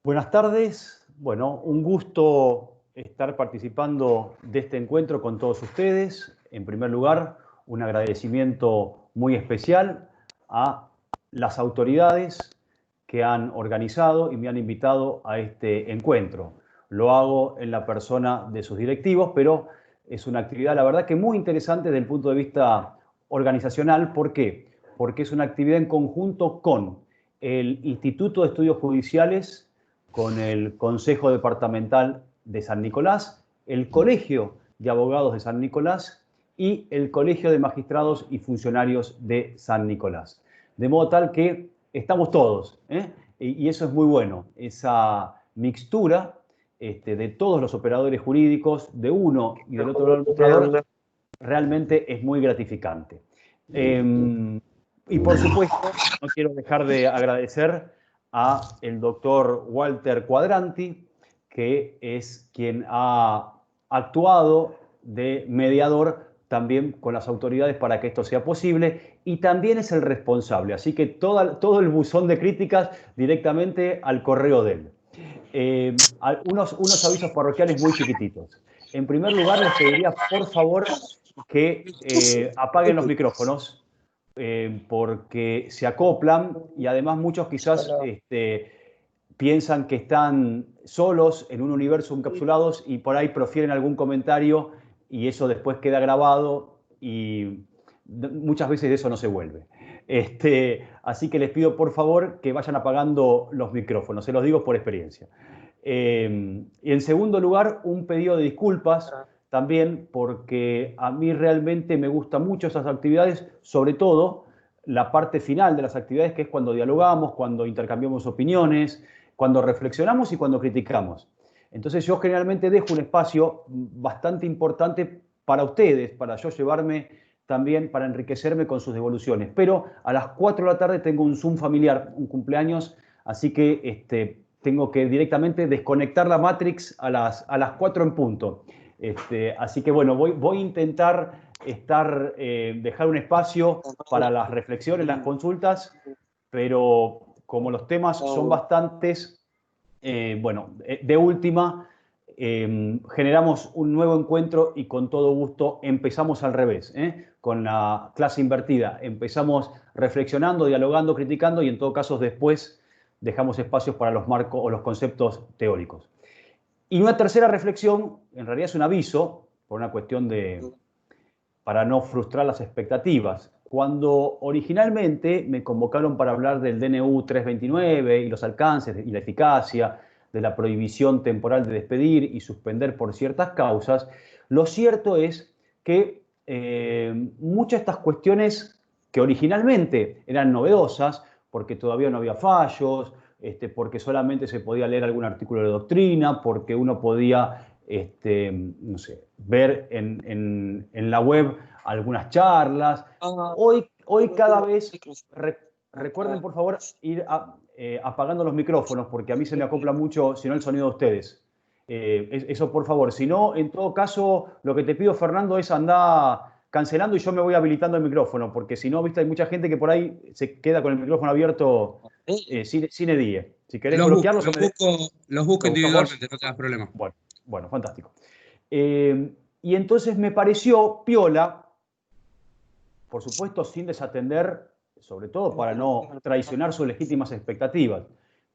Buenas tardes. Bueno, un gusto estar participando de este encuentro con todos ustedes. En primer lugar, un agradecimiento muy especial a las autoridades que han organizado y me han invitado a este encuentro. Lo hago en la persona de sus directivos, pero es una actividad, la verdad, que muy interesante desde el punto de vista organizacional. ¿Por qué? Porque es una actividad en conjunto con el Instituto de Estudios Judiciales, con el Consejo Departamental de San Nicolás, el Colegio de Abogados de San Nicolás y el Colegio de Magistrados y Funcionarios de San Nicolás. De modo tal que estamos todos, y eso es muy bueno, esa mixtura de todos los operadores jurídicos, de uno y del otro lado del mostrador, realmente es muy gratificante. Y por supuesto, no quiero dejar de agradecer a el doctor Walter Quadranti, que es quien ha actuado de mediador también con las autoridades para que esto sea posible, y también es el responsable. Así que todo el buzón de críticas directamente al correo de él. Unos avisos parroquiales muy chiquititos. En primer lugar, les pediría, por favor, que apaguen los micrófonos, porque se acoplan y además muchos quizás piensan que están solos en un universo encapsulados y por ahí profieren algún comentario y eso después queda grabado y muchas veces de eso no se vuelve. Así que les pido por favor que vayan apagando los micrófonos, se los digo por experiencia. Y en segundo lugar, un pedido de disculpas también porque a mí realmente me gustan mucho esas actividades, sobre todo la parte final de las actividades, que es cuando dialogamos, cuando intercambiamos opiniones, cuando reflexionamos y cuando criticamos. Entonces yo generalmente dejo un espacio bastante importante para ustedes, para yo llevarme también, para enriquecerme con sus devoluciones. Pero a las 4 de la tarde tengo un Zoom familiar, un cumpleaños, así que tengo que directamente desconectar la Matrix a las 4 en punto. Así que bueno, voy a intentar dejar un espacio para las reflexiones, las consultas, pero como los temas son bastantes, de última, generamos un nuevo encuentro y con todo gusto empezamos al revés, con la clase invertida. Empezamos reflexionando, dialogando, criticando y en todo caso después dejamos espacios para los marcos o los conceptos teóricos. Y una tercera reflexión, en realidad es un aviso, por una cuestión para no frustrar las expectativas. Cuando originalmente me convocaron para hablar del DNU 329 y los alcances y la eficacia de la prohibición temporal de despedir y suspender por ciertas causas, lo cierto es que muchas de estas cuestiones que originalmente eran novedosas, porque todavía no había fallos, porque solamente se podía leer algún artículo de doctrina, porque uno podía no sé, ver en la web algunas charlas. Hoy cada vez, recuerden por favor ir apagando los micrófonos, porque a mí se me acopla mucho, si no, el sonido de ustedes. Eso por favor. Si no, en todo caso, lo que te pido, Fernando, es andar cancelando y yo me voy habilitando el micrófono, porque si no, viste, hay mucha gente que por ahí se queda con el micrófono abierto sin edie. Si querés bloquearlos, los busco individualmente, no te das problema. Bueno, fantástico. Y entonces me pareció piola, por supuesto sin desatender, sobre todo para no traicionar sus legítimas expectativas,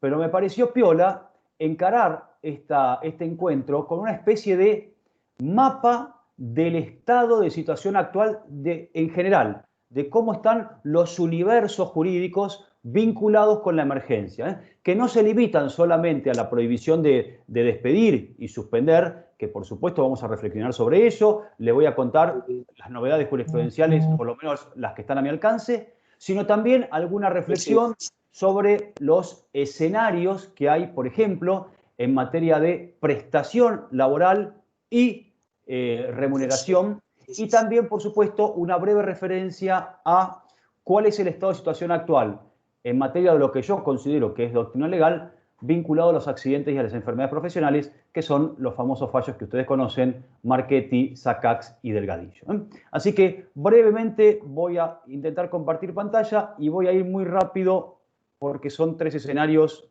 pero me pareció piola encarar este encuentro con una especie de mapa del estado de situación actual en general, de cómo están los universos jurídicos vinculados con la emergencia, que no se limitan solamente a la prohibición de despedir y suspender, que por supuesto vamos a reflexionar sobre ello, le voy a contar las novedades jurisprudenciales, por lo menos las que están a mi alcance, sino también alguna reflexión sobre los escenarios que hay, por ejemplo, en materia de prestación laboral y remuneración, y también, por supuesto, una breve referencia a cuál es el estado de situación actual en materia de lo que yo considero que es doctrina legal vinculado a los accidentes y a las enfermedades profesionales, que son los famosos fallos que ustedes conocen, Marchetti, Sakax y Delgadillo. Así que brevemente voy a intentar compartir pantalla y voy a ir muy rápido porque son 3 escenarios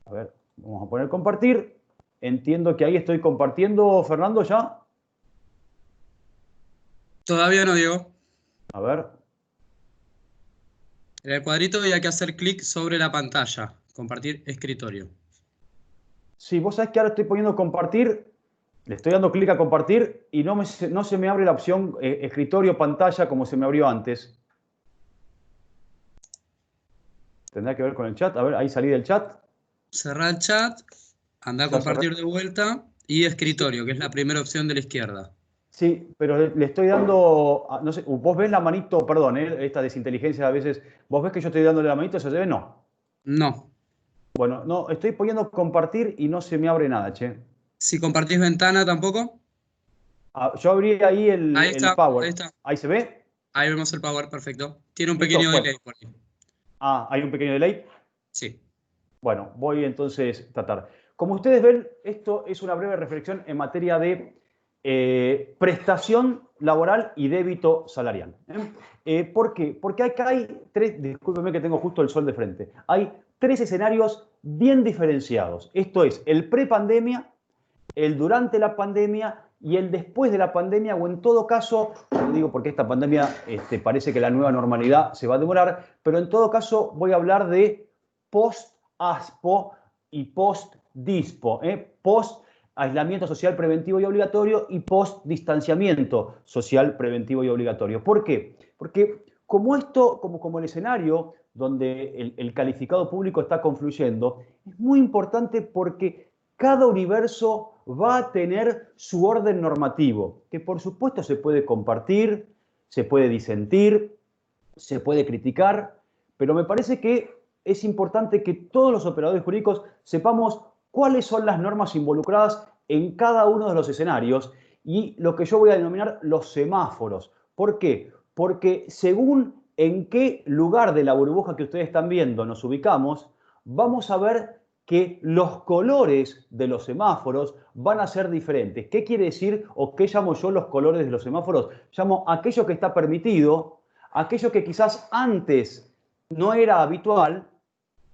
A ver, vamos a poner compartir. Entiendo que ahí estoy compartiendo, Fernando, ya. Todavía no, Diego. A ver. En el cuadrito hay que hacer clic sobre la pantalla. Compartir escritorio. Sí, vos sabés que ahora estoy poniendo compartir, le estoy dando clic a compartir y no se me abre la opción escritorio, pantalla, como se me abrió antes. Tendrá que ver con el chat. A ver, ahí salí del chat. Cerrá el chat, anda a Ya cerré. compartir de vuelta y Sí, escritorio, que es la primera opción de la izquierda. sí, pero le estoy dando, no sé, vos ves la manito, perdón, esta desinteligencia a veces, vos ves que yo estoy dándole la manito, ¿se ve? No. No. Bueno, no, estoy poniendo compartir y no se me abre nada, che. Si compartís ventana tampoco. Yo abrí ahí Ahí el está, ahí Power. está. ¿Ahí se ve? Ahí vemos el power, perfecto. Tiene un Listo, pequeño bueno. delay por ahí. Hay un pequeño delay. Sí. Bueno, voy entonces a tratar. Como ustedes ven, esto es una breve reflexión en materia de prestación laboral y débito salarial. ¿Por qué? Porque acá hay tres, discúlpenme que tengo justo el sol de frente, hay tres escenarios bien diferenciados. Esto es el prepandemia, el durante la pandemia y el después de la pandemia, o en todo caso, lo digo porque esta pandemia parece que la nueva normalidad se va a demorar, pero en todo caso voy a hablar de post-ASPO y post-DISPO, post-aislamiento social preventivo y obligatorio y post-distanciamiento social preventivo y obligatorio. ¿Por qué? Porque como esto, como el escenario donde el calificado público está confluyendo, es muy importante porque cada universo va a tener su orden normativo, que por supuesto se puede compartir, se puede disentir, se puede criticar, pero me parece que es importante que todos los operadores jurídicos sepamos cuáles son las normas involucradas en cada uno de los escenarios y lo que yo voy a denominar los semáforos. ¿Por qué? Porque según en qué lugar de la burbuja que ustedes están viendo nos ubicamos, vamos a ver que los colores de los semáforos van a ser diferentes. ¿Qué quiere decir o qué llamo yo los colores de los semáforos? Llamo aquello que está permitido, aquello que quizás antes no era habitual,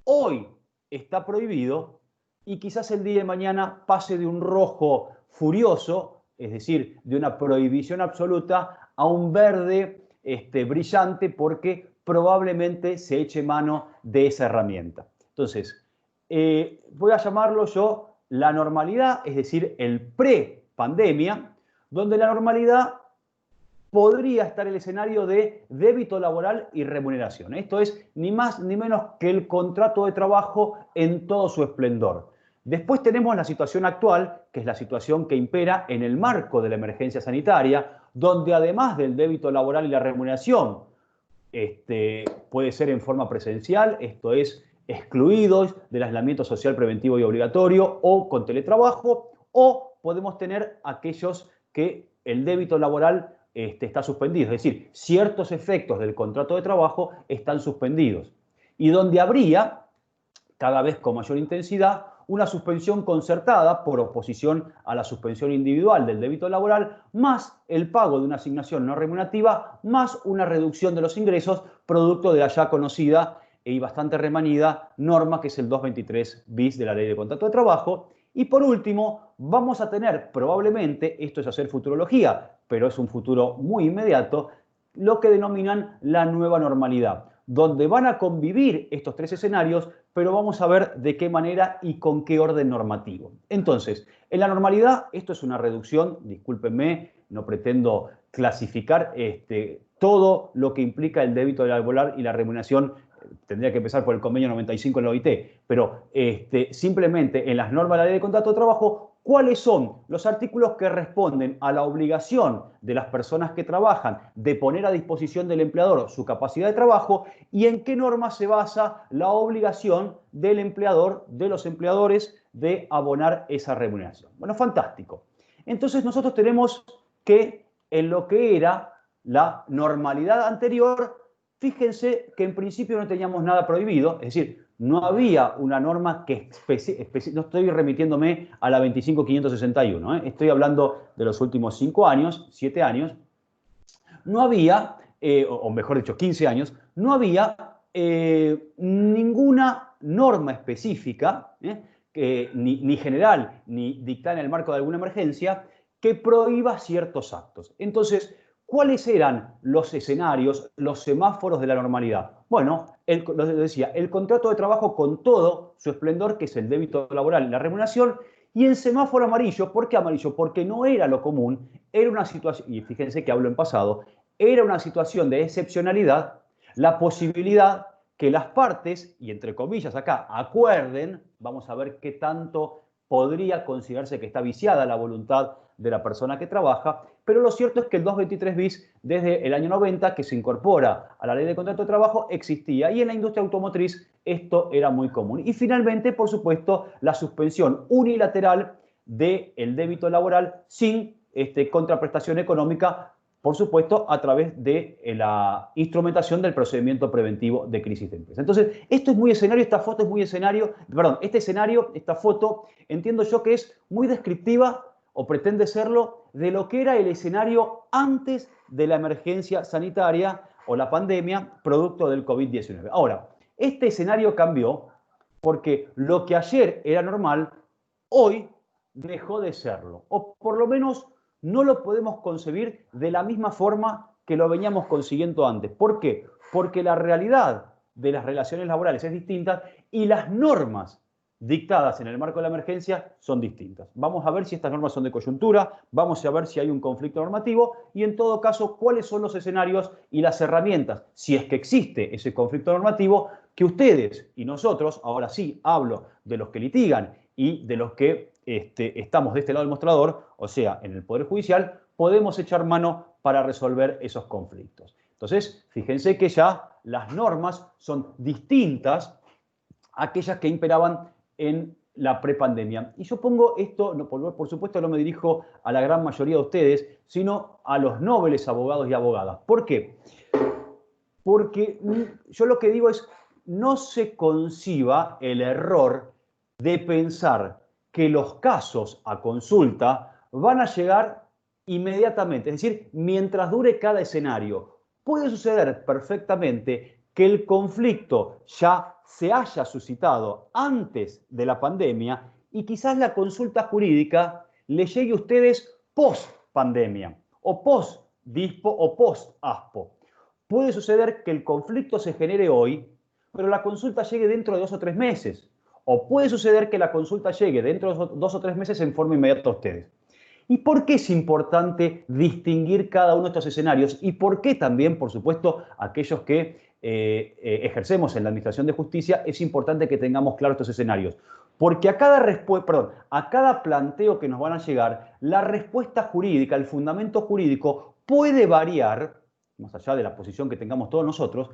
hoy está prohibido y quizás el día de mañana pase de un rojo furioso, es decir, de una prohibición absoluta, a un verde brillante porque probablemente se eche mano de esa herramienta. Entonces, voy a llamarlo yo la normalidad, es decir, el pre-pandemia, donde la normalidad podría estar el escenario de débito laboral y remuneración. Esto es ni más ni menos que el contrato de trabajo en todo su esplendor. Después tenemos la situación actual, que es la situación que impera en el marco de la emergencia sanitaria, donde además del débito laboral y la remuneración, puede ser en forma presencial, esto es, excluidos del aislamiento social preventivo y obligatorio o con teletrabajo, o podemos tener aquellos que el débito laboral está suspendido, es decir, ciertos efectos del contrato de trabajo están suspendidos. Y donde habría, cada vez con mayor intensidad, una suspensión concertada por oposición a la suspensión individual del débito laboral, más el pago de una asignación no remunerativa, más una reducción de los ingresos, producto de la ya conocida y bastante remanida norma que es el 223 bis de la Ley de Contrato de Trabajo. Y por último, vamos a tener probablemente, esto es hacer futurología, pero es un futuro muy inmediato, lo que denominan la nueva normalidad, donde van a convivir estos tres escenarios, pero vamos a ver de qué manera y con qué orden normativo. Entonces, en la normalidad, esto es una reducción, discúlpenme, no pretendo clasificar todo lo que implica el débito laboral y la remuneración, tendría que empezar por el convenio 95 en la OIT, pero simplemente en las normas de la Ley de Contrato de Trabajo, ¿cuáles son los artículos que responden a la obligación de las personas que trabajan de poner a disposición del empleador su capacidad de trabajo y en qué norma se basa la obligación del empleador, de los empleadores, de abonar esa remuneración? Bueno, fantástico. Entonces nosotros tenemos que en lo que era la normalidad anterior, fíjense que en principio no teníamos nada prohibido, es decir, no había una norma que no estoy remitiéndome a la 25.561, estoy hablando de los últimos 5 años, 7 años, no había, o mejor dicho, 15 años, no había ninguna norma específica, ni general, ni dictada en el marco de alguna emergencia, que prohíba ciertos actos. Entonces, ¿cuáles eran los escenarios, los semáforos de la normalidad? Bueno, lo decía, el contrato de trabajo con todo su esplendor, que es el débito laboral y la remuneración, y en semáforo amarillo. ¿Por qué amarillo? Porque no era lo común, era una situación, y fíjense que hablo en pasado, era una situación de excepcionalidad, la posibilidad que las partes, y entre comillas acá, acuerden, vamos a ver qué tanto podría considerarse que está viciada la voluntad de la persona que trabaja, pero lo cierto es que el 223 bis, desde el año 90, que se incorpora a la ley de contrato de trabajo, existía, y en la industria automotriz esto era muy común. Y finalmente, por supuesto, la suspensión unilateral del débito laboral sin contraprestación económica, por supuesto, a través de la instrumentación del procedimiento preventivo de crisis de empresa. Entonces, esto es muy escenario, esta foto es muy escenario, perdón, este escenario, esta foto, entiendo yo que es muy descriptiva, o pretende serlo, de lo que era el escenario antes de la emergencia sanitaria o la pandemia producto del COVID-19. Ahora, este escenario cambió porque lo que ayer era normal, hoy dejó de serlo, o por lo menos no lo podemos concebir de la misma forma que lo veníamos consiguiendo antes. ¿Por qué? Porque la realidad de las relaciones laborales es distinta y las normas dictadas en el marco de la emergencia son distintas. Vamos a ver si estas normas son de coyuntura, vamos a ver si hay un conflicto normativo y, en todo caso, cuáles son los escenarios y las herramientas, si es que existe ese conflicto normativo, que ustedes y nosotros, ahora sí hablo de los que litigan y de los que estamos de este lado del mostrador, o sea, en el Poder Judicial, podemos echar mano para resolver esos conflictos. Entonces, fíjense que ya las normas son distintas a aquellas que imperaban en la prepandemia. Y yo pongo esto, no, por supuesto no me dirijo a la gran mayoría de ustedes, sino a los nobles abogados y abogadas. ¿Por qué? Porque yo lo que digo es, no se conciba el error de pensar que los casos a consulta van a llegar inmediatamente, es decir, mientras dure cada escenario. Puede suceder perfectamente que el conflicto ya se haya suscitado antes de la pandemia y quizás la consulta jurídica le llegue a ustedes post pandemia o post dispo o post aspo. Puede suceder que el conflicto se genere hoy, pero la consulta llegue dentro de 2 o 3 meses. O puede suceder que la consulta llegue dentro de 2 o 3 meses en forma inmediata a ustedes. ¿Y por qué es importante distinguir cada uno de estos escenarios? Y por qué también, por supuesto, aquellos que ejercemos en la Administración de Justicia, es importante que tengamos claros estos escenarios. Porque a cada planteo que nos van a llegar, la respuesta jurídica, el fundamento jurídico puede variar, más allá de la posición que tengamos todos nosotros,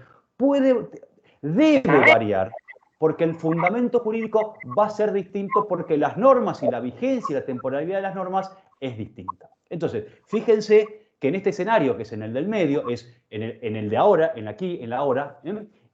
debe variar, porque el fundamento jurídico va a ser distinto, porque las normas y la vigencia y la temporalidad de las normas es distinta. Entonces, fíjense que en este escenario, que es en el del medio, es en el de ahora, en aquí, en la ahora,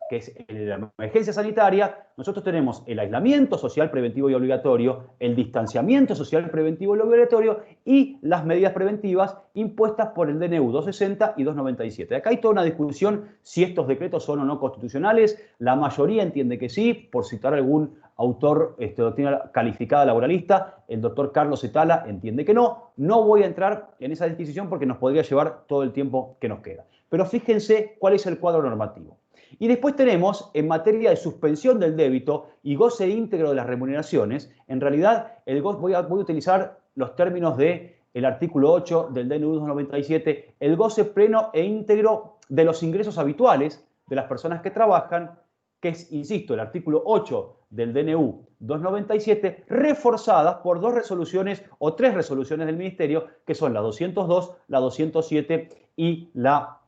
que es en la emergencia sanitaria, nosotros tenemos el aislamiento social preventivo y obligatorio, el distanciamiento social preventivo y obligatorio y las medidas preventivas impuestas por el DNU 260 y 297. Acá hay toda una discusión si estos decretos son o no constitucionales. La mayoría entiende que sí, por citar algún autor de doctrina calificada laboralista. El doctor Carlos Etala entiende que no. No voy a entrar en esa disquisición porque nos podría llevar todo el tiempo que nos queda. Pero fíjense cuál es el cuadro normativo. Y después tenemos, en materia de suspensión del débito y goce íntegro de las remuneraciones, en realidad voy a utilizar los términos del artículo 8 del DNU 297, el goce pleno e íntegro de los ingresos habituales de las personas que trabajan, que es, insisto, el artículo 8 del DNU 297, reforzadas por 2 resoluciones o 3 resoluciones del Ministerio, que son la 202, la 207 y la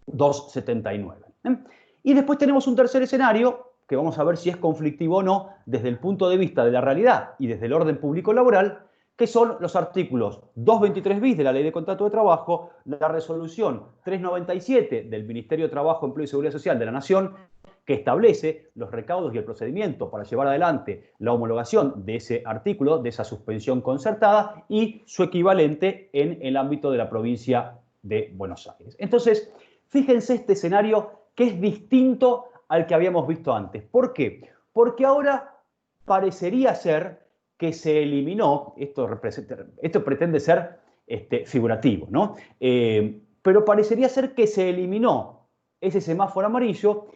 279. Y después tenemos un tercer escenario, que vamos a ver si es conflictivo o no, desde el punto de vista de la realidad y desde el orden público laboral, que son los artículos 223 bis de la Ley de Contrato de Trabajo, la resolución 397 del Ministerio de Trabajo, Empleo y Seguridad Social de la Nación, que establece los recaudos y el procedimiento para llevar adelante la homologación de ese artículo, de esa suspensión concertada, y su equivalente en el ámbito de la provincia de Buenos Aires. Entonces, fíjense este escenario que es distinto al que habíamos visto antes. ¿Por qué? Porque ahora parecería ser que se eliminó, esto pretende ser figurativo, ¿no? Pero parecería ser que se eliminó ese semáforo amarillo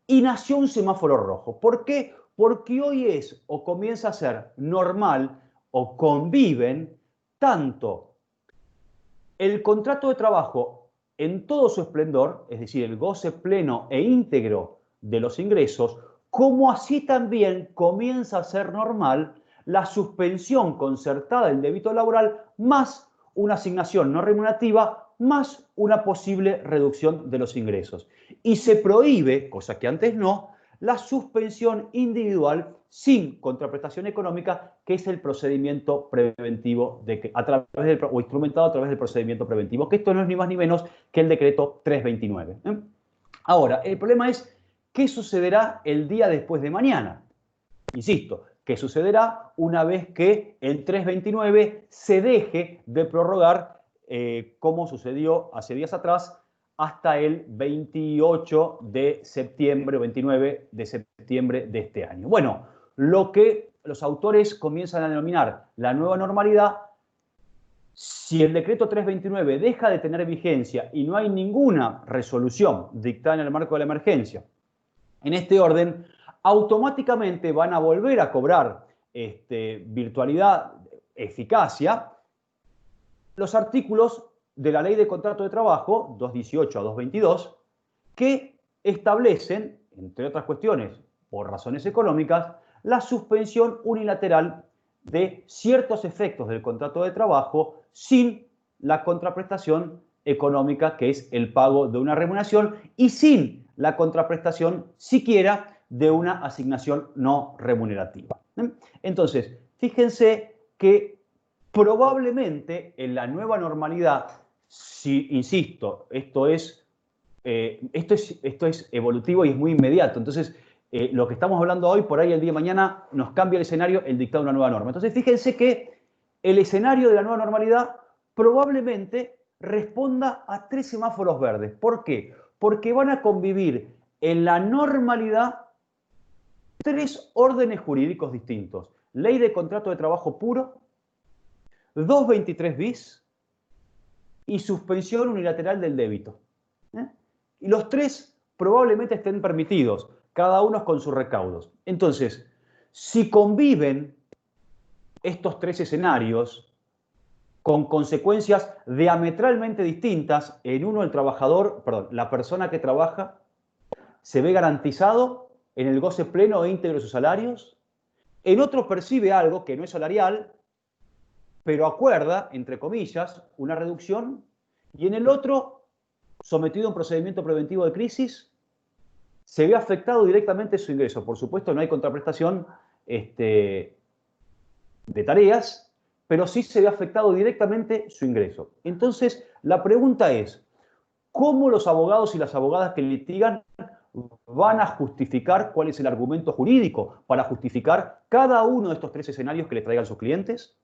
y nació un semáforo rojo. ¿Por qué? Porque hoy es o comienza a ser normal o conviven tanto el contrato de trabajo en todo su esplendor, es decir, el goce pleno e íntegro de los ingresos, como así también comienza a ser normal la suspensión concertada del débito laboral más una asignación no remunerativa más una posible reducción de los ingresos. Y se prohíbe, cosa que antes no, la suspensión individual sin contraprestación económica, que es el procedimiento preventivo o instrumentado a través del procedimiento preventivo, que esto no es ni más ni menos que el decreto 329. Ahora, el problema es qué sucederá el día después de mañana. Insisto, ¿qué sucederá una vez que el 329 se deje de prorrogar, como sucedió hace días atrás, hasta el 28 de septiembre o 29 de septiembre de este año? Bueno, lo que los autores comienzan a denominar la nueva normalidad, si el decreto 329 deja de tener vigencia y no hay ninguna resolución dictada en el marco de la emergencia, en este orden, automáticamente van a volver a cobrar virtualidad, eficacia, los artículos de la Ley de Contrato de Trabajo, 218 a 222, que establecen, entre otras cuestiones, por razones económicas, la suspensión unilateral de ciertos efectos del contrato de trabajo sin la contraprestación económica, que es el pago de una remuneración, y sin la contraprestación siquiera de una asignación no remunerativa. Entonces, fíjense que probablemente en la nueva normalidad, si, insisto, esto es evolutivo y es muy inmediato. Entonces, lo que estamos hablando hoy, por ahí el día de mañana nos cambia el escenario, el dictado de una nueva norma. Entonces, fíjense que el escenario de la nueva normalidad probablemente responda a 3 semáforos verdes. ¿Por qué? Porque van a convivir en la normalidad 3 órdenes jurídicos distintos. Ley de contrato de trabajo puro, 223 bis y suspensión unilateral del débito. Y los 3 probablemente estén permitidos, cada uno con sus recaudos. Entonces, si conviven estos 3 escenarios con consecuencias diametralmente distintas, en uno el trabajador, perdón, la persona que trabaja se ve garantizado en el goce pleno e íntegro de sus salarios, en otro percibe algo que no es salarial, pero acuerda, entre comillas, una reducción, y en el otro, sometido a un procedimiento preventivo de crisis, se ve afectado directamente su ingreso. Por supuesto, no hay contraprestación de tareas, pero sí se ve afectado directamente su ingreso. Entonces, la pregunta es, ¿cómo los abogados y las abogadas que litigan van a justificar cuál es el argumento jurídico para justificar cada uno de estos 3 escenarios que les traigan sus clientes?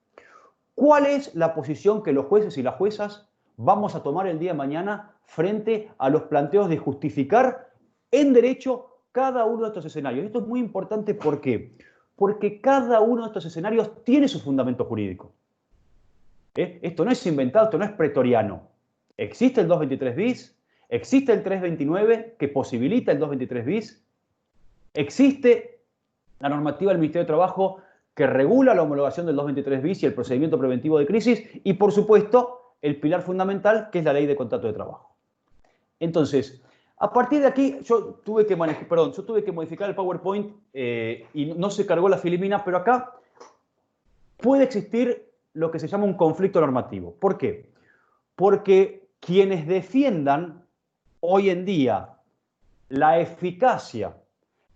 ¿Cuál es la posición que los jueces y las juezas vamos a tomar el día de mañana frente a los planteos de justificar en derecho cada uno de estos escenarios? Esto es muy importante, ¿por qué? Porque cada uno de estos escenarios tiene su fundamento jurídico. Esto no es inventado, esto no es pretoriano. Existe el 223 bis, existe el 329 que posibilita el 223 bis, existe la normativa del Ministerio de Trabajo que regula la homologación del 223 bis y el procedimiento preventivo de crisis, y por supuesto el pilar fundamental, que es la Ley de Contrato de Trabajo. Entonces, a partir de aquí, yo tuve que modificar el PowerPoint y no se cargó la filimina, pero acá puede existir lo que se llama un conflicto normativo. ¿Por qué? Porque quienes defiendan hoy en día la eficacia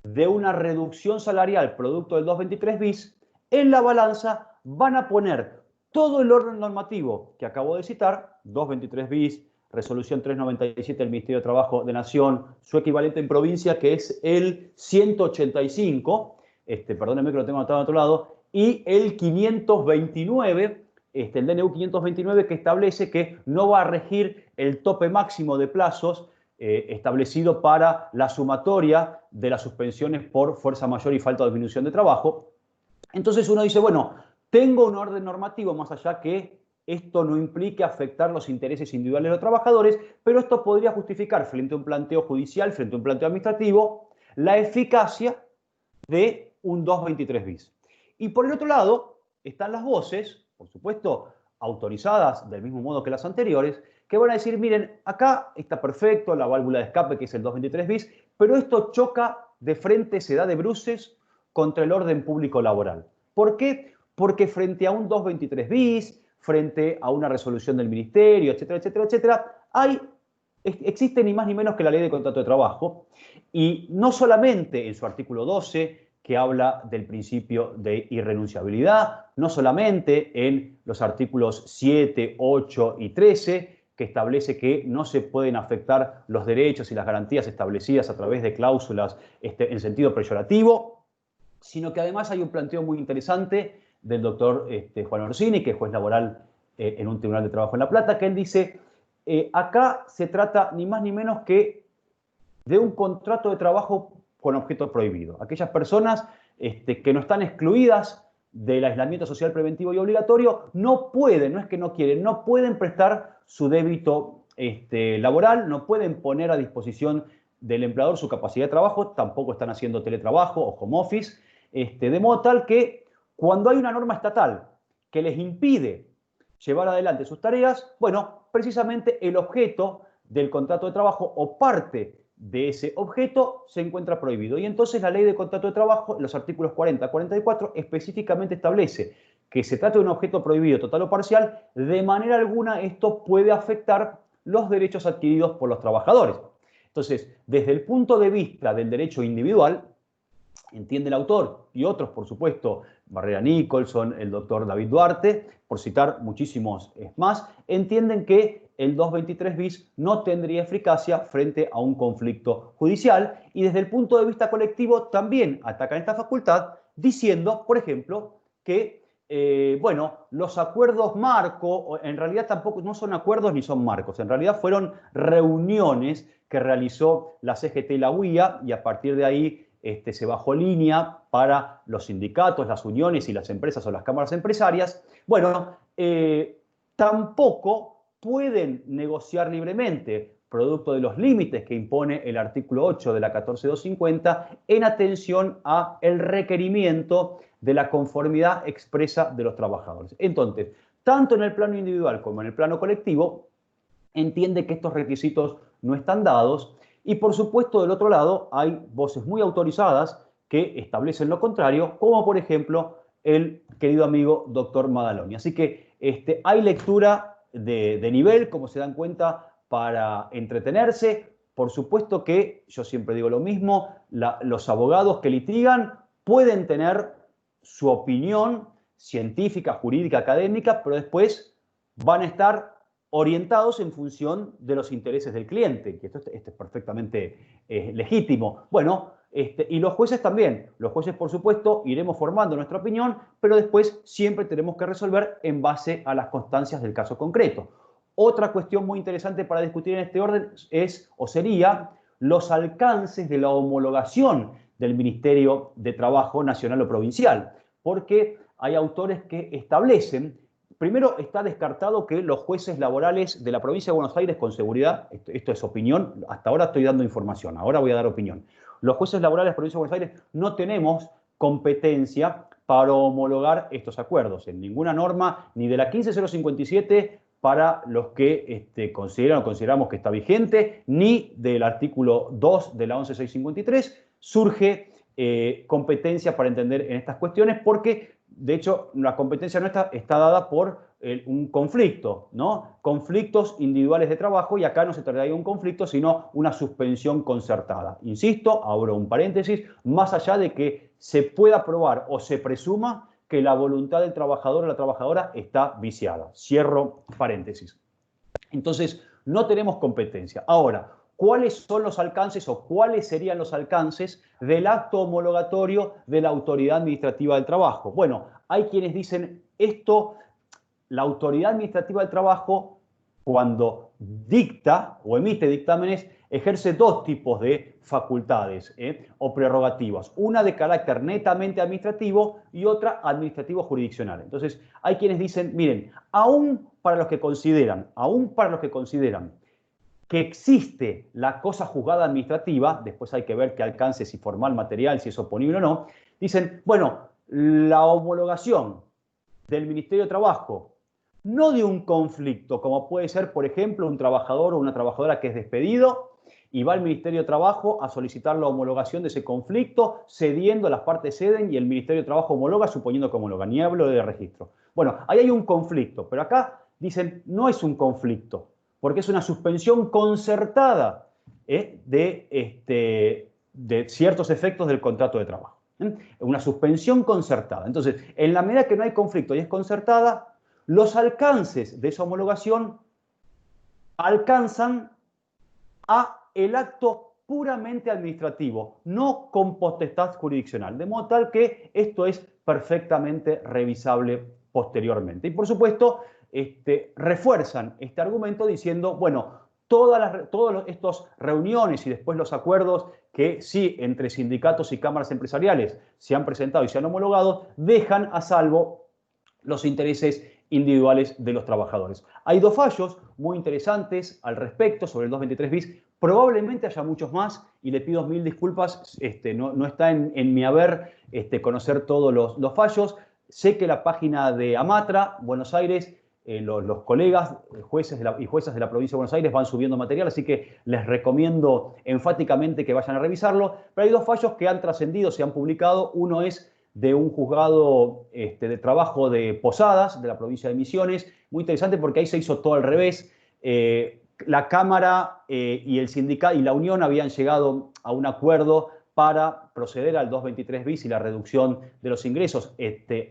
de una reducción salarial producto del 223 bis, en la balanza van a poner todo el orden normativo que acabo de citar, 223 bis, resolución 397 del Ministerio de Trabajo de Nación, su equivalente en provincia, que es el 185, perdónenme que lo tengo anotado a otro lado, y el 529, el DNU 529, que establece que no va a regir el tope máximo de plazos establecido para la sumatoria de las suspensiones por fuerza mayor y falta o disminución de trabajo. Entonces uno dice, bueno, tengo un orden normativo más allá que esto no implique afectar los intereses individuales de los trabajadores, pero esto podría justificar frente a un planteo judicial, frente a un planteo administrativo, la eficacia de un 223 bis. Y por el otro lado están las voces, por supuesto, autorizadas del mismo modo que las anteriores, que van a decir, miren, acá está perfecto la válvula de escape que es el 223 bis, pero esto choca de frente, se da de bruces contra el orden público laboral. ¿Por qué? Porque frente a un 223 bis, frente a una resolución del ministerio, etcétera, etcétera, etcétera, existe ni más ni menos que la ley de contrato de trabajo, y no solamente en su artículo 12, que habla del principio de irrenunciabilidad, no solamente en los artículos 7, 8 y 13, que establece que no se pueden afectar los derechos y las garantías establecidas a través de cláusulas en sentido peyorativo, sino que además hay un planteo muy interesante del doctor Juan Orsini, que es juez laboral en un tribunal de trabajo en La Plata, que él dice, acá se trata ni más ni menos que de un contrato de trabajo con objeto prohibido. Aquellas personas que no están excluidas del aislamiento social preventivo y obligatorio no pueden, no es que no quieren, no pueden prestar su débito laboral, no pueden poner a disposición del empleador su capacidad de trabajo, tampoco están haciendo teletrabajo o home office, de modo tal que cuando hay una norma estatal que les impide llevar adelante sus tareas, bueno, precisamente el objeto del contrato de trabajo o parte de ese objeto se encuentra prohibido. Y entonces la ley de contrato de trabajo, en los artículos 40 a 44, específicamente establece que se trata de un objeto prohibido total o parcial, de manera alguna esto puede afectar los derechos adquiridos por los trabajadores. Entonces, desde el punto de vista del derecho individual, entiende el autor y otros, por supuesto, Barrera Nicholson, el doctor David Duarte, por citar muchísimos más, entienden que el 223 bis no tendría eficacia frente a un conflicto judicial y desde el punto de vista colectivo también atacan esta facultad diciendo, por ejemplo, que bueno, los acuerdos marco, en realidad tampoco no son acuerdos ni son marcos, en realidad fueron reuniones que realizó la CGT y la UIA y a partir de ahí se bajó línea para los sindicatos, las uniones y las empresas o las cámaras empresarias. Bueno, tampoco pueden negociar libremente, producto de los límites que impone el artículo 8 de la 14250, en atención al requerimiento de la conformidad expresa de los trabajadores. Entonces, tanto en el plano individual como en el plano colectivo, entiende que estos requisitos no están dados y, por supuesto, del otro lado hay voces muy autorizadas que establecen lo contrario, como por ejemplo el querido amigo doctor Madaloni. Así que hay lectura de nivel, como se dan cuenta, para entretenerse. Por supuesto que, yo siempre digo lo mismo, los abogados que litigan pueden tener su opinión científica, jurídica, académica, pero después van a estar orientados en función de los intereses del cliente, que esto es perfectamente legítimo. Bueno, y los jueces también. Los jueces, por supuesto, iremos formando nuestra opinión, pero después siempre tenemos que resolver en base a las constancias del caso concreto. Otra cuestión muy interesante para discutir en este orden es, o sería, los alcances de la homologación del Ministerio de Trabajo nacional o provincial, porque hay autores que establecen. Primero, está descartado que los jueces laborales de la provincia de Buenos Aires, con seguridad, esto es opinión, hasta ahora estoy dando información, ahora voy a dar opinión. Los jueces laborales de la provincia de Buenos Aires no tenemos competencia para homologar estos acuerdos en ninguna norma, ni de la 15057 para los que consideran o consideramos que está vigente, ni del artículo 2 de la 11653 surge competencia para entender en estas cuestiones, porque de hecho la competencia nuestra está dada por un conflicto, ¿no? Conflictos individuales de trabajo, y acá no se trataría de un conflicto, sino una suspensión concertada. Insisto, abro un paréntesis, más allá de que se pueda probar o se presuma que la voluntad del trabajador o la trabajadora está viciada. Cierro paréntesis. Entonces, no tenemos competencia. Ahora, ¿cuáles son los alcances o cuáles serían los alcances del acto homologatorio de la Autoridad Administrativa del Trabajo? Bueno, hay quienes dicen esto, la Autoridad Administrativa del Trabajo cuando dicta o emite dictámenes, ejerce dos tipos de facultades o prerrogativas. Una de carácter netamente administrativo y otra administrativo jurisdiccional. Entonces, hay quienes dicen, miren, aún para los que consideran que existe la cosa juzgada administrativa, después hay que ver qué alcance, si formal, material, si es oponible o no, dicen, bueno, la homologación del Ministerio de Trabajo, no de un conflicto, como puede ser, por ejemplo, un trabajador o una trabajadora que es despedido y va al Ministerio de Trabajo a solicitar la homologación de ese conflicto, cediendo, las partes ceden y el Ministerio de Trabajo homologa, suponiendo que homologa, ni hablo de registro. Bueno, ahí hay un conflicto, pero acá dicen, no es un conflicto, porque es una suspensión concertada de ciertos efectos del contrato de trabajo. Una suspensión concertada. Entonces, en la medida que no hay conflicto y es concertada, los alcances de esa homologación alcanzan a el acto puramente administrativo, no con potestad jurisdiccional, de modo tal que esto es perfectamente revisable posteriormente. Y por supuesto, refuerzan este argumento diciendo, bueno, todas estas reuniones y después los acuerdos que sí entre sindicatos y cámaras empresariales se han presentado y se han homologado, dejan a salvo los intereses individuales de los trabajadores. Hay dos fallos muy interesantes al respecto sobre el 223 bis. Probablemente haya muchos más y le pido mil disculpas. No está en mi haber conocer todos los fallos. Sé que la página de Amatra, Buenos Aires, los colegas, jueces y juezas de la provincia de Buenos Aires van subiendo material, así que les recomiendo enfáticamente que vayan a revisarlo. Pero hay dos fallos que han trascendido, se han publicado. Uno es de un juzgado de trabajo de Posadas, de la provincia de Misiones. Muy interesante porque ahí se hizo todo al revés. La Cámara y el sindicato y la Unión habían llegado a un acuerdo para proceder al 223 bis y la reducción de los ingresos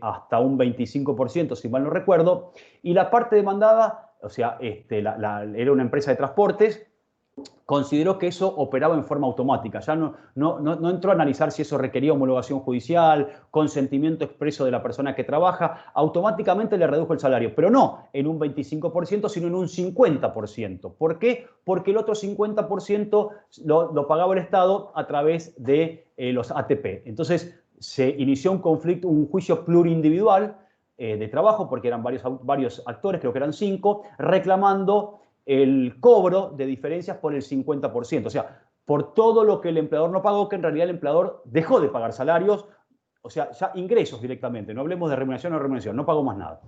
hasta un 25%, si mal no recuerdo. Y la parte demandada, o sea, era una empresa de transportes, consideró que eso operaba en forma automática. Ya no entró a analizar si eso requería homologación judicial, consentimiento expreso de la persona que trabaja. Automáticamente le redujo el salario, pero no en un 25%, sino en un 50%. ¿Por qué? Porque el otro 50% lo pagaba el Estado a través de los ATP. Entonces se inició un conflicto, un juicio plurindividual de trabajo, porque eran varios actores, creo que eran 5, reclamando el cobro de diferencias por el 50%. O sea, por todo lo que el empleador no pagó, que en realidad el empleador dejó de pagar salarios, o sea, ya ingresos directamente. No hablemos de remuneración o remuneración, no pagó más nada.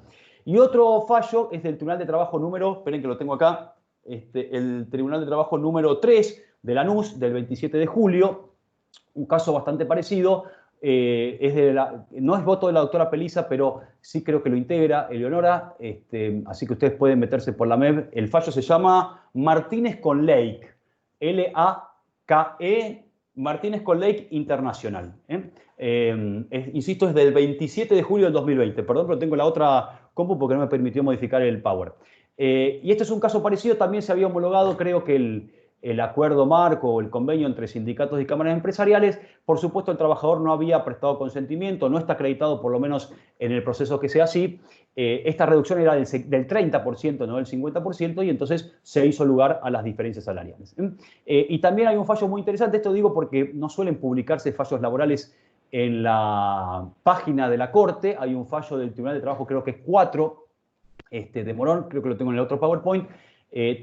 Y otro fallo es del Tribunal de Trabajo número, esperen que lo tengo acá, el Tribunal de Trabajo número 3 de Lanús, del 27 de julio, un caso bastante parecido. No es voto de la doctora Pelisa, pero sí creo que lo integra Eleonora, así que ustedes pueden meterse por la MEB. El fallo se llama Martínez con Lake, L-A-K-E, Martínez con Lake Internacional. Insisto, es del 27 de julio del 2020. Perdón, pero tengo la otra compu porque no me permitió modificar el Power. Y este es un caso parecido, también se había homologado, creo que el acuerdo marco o el convenio entre sindicatos y cámaras empresariales. Por supuesto, el trabajador no había prestado consentimiento, no está acreditado, por lo menos en el proceso que sea así. Esta reducción era del 30%, no del 50%, y entonces se hizo lugar a las diferencias salariales. Y también hay un fallo muy interesante, esto digo porque no suelen publicarse fallos laborales en la página de la Corte. Hay un fallo del Tribunal de Trabajo, creo que es 4, de Morón, creo que lo tengo en el otro PowerPoint,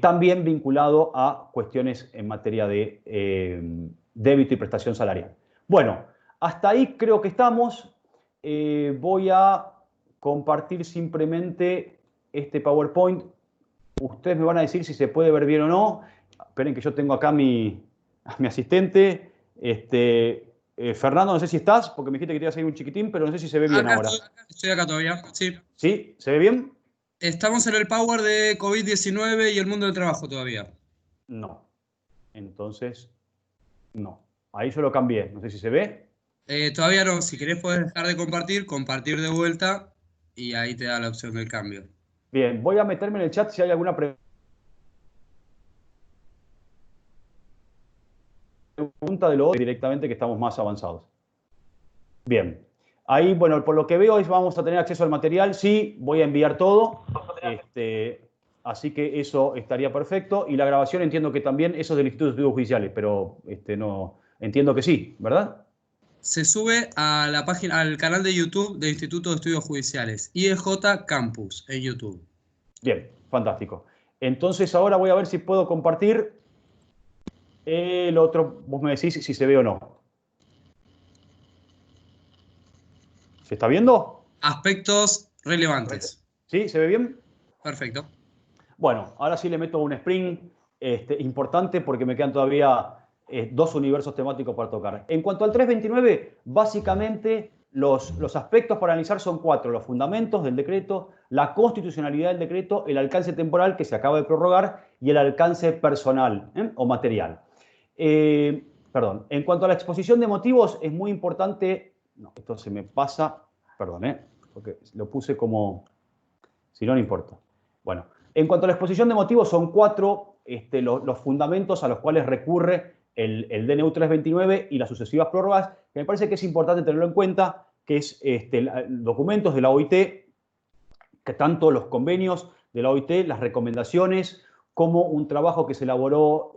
también vinculado a cuestiones en materia de débito y prestación salarial. Bueno, hasta ahí creo que estamos. Voy a compartir simplemente este PowerPoint. Ustedes me van a decir si se puede ver bien o no. Esperen que yo tengo acá a mi asistente. Fernando, no sé si estás, porque me dijiste que te iba a seguir un chiquitín, pero no sé si se ve bien ahora. Estoy acá todavía, sí. ¿Sí? ¿Se ve bien? Estamos en el Power de COVID-19 y el mundo del trabajo todavía. No. Entonces, no. Ahí yo lo cambié. No sé si se ve. Todavía no. Si querés podés dejar de compartir de vuelta y ahí te da la opción del cambio. Bien, voy a meterme en el chat si hay alguna pregunta de lo otro directamente, que estamos más avanzados. Bien. Ahí, bueno, por lo que veo vamos a tener acceso al material. Sí, voy a enviar todo. Así que eso estaría perfecto. Y la grabación entiendo que también eso es del Instituto de Estudios Judiciales, pero no, entiendo que sí, ¿verdad? Se sube a la página, al canal de YouTube del Instituto de Estudios Judiciales, IEJ Campus, en YouTube. Bien, fantástico. Entonces ahora voy a ver si puedo compartir el otro. Vos me decís si se ve o no. ¿Se está viendo? Aspectos relevantes. ¿Sí? ¿Se ve bien? Perfecto. Bueno, ahora sí le meto un sprint importante porque me quedan todavía dos universos temáticos para tocar. En cuanto al 329, básicamente los aspectos para analizar son cuatro: los fundamentos del decreto, la constitucionalidad del decreto, el alcance temporal que se acaba de prorrogar y el alcance personal o material. Perdón, en cuanto a la exposición de motivos, es muy importante. No, esto se me pasa, perdón, porque lo puse como. Si no, no importa. Bueno, en cuanto a la exposición de motivos, son cuatro los fundamentos a los cuales recurre el DNU 329 y las sucesivas prórrogas, que me parece que es importante tenerlo en cuenta, que es documentos de la OIT, que tanto los convenios de la OIT, las recomendaciones, como un trabajo que se elaboró